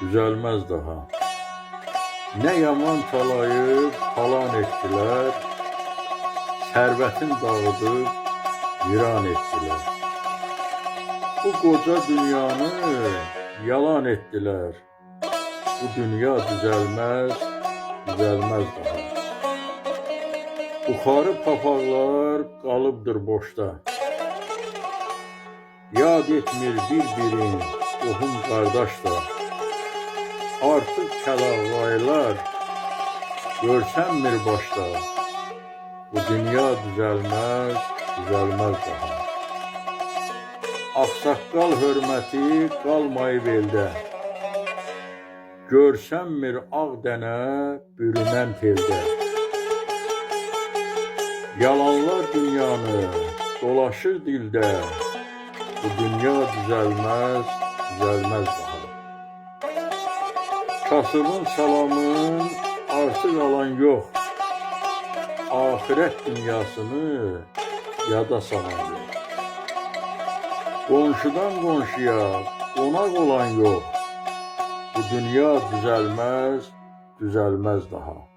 düzelmez daha. Ne yaman talayıp talan ettiler, servetin dağıdıp viran ettiler. Bu koca dünyanı yalan ettiler. Bu dünya düzelmez, düzelmez daha. Buxarı papaqlar qalıbdır boşda. Yad etmir bir-birin, qohum qardaş da. Artıq kəlağlaylar görsənmir başda. Bu dünya düzelmez, düzelmez daha. Ağsaqqal hörməti qalmayıb eldə. Görsənmir ağ dənə bürünən teldə. Yalanlar dünyanı dolaşır dildə. Bu dünya düzelmez, düzelmez daha. Kasımın salamın artık alan yok. Ahiret dünyasını yada salan yok. Qonşudan qonşuya qonaq olan yok. Bu dünya düzelmez, düzelmez daha.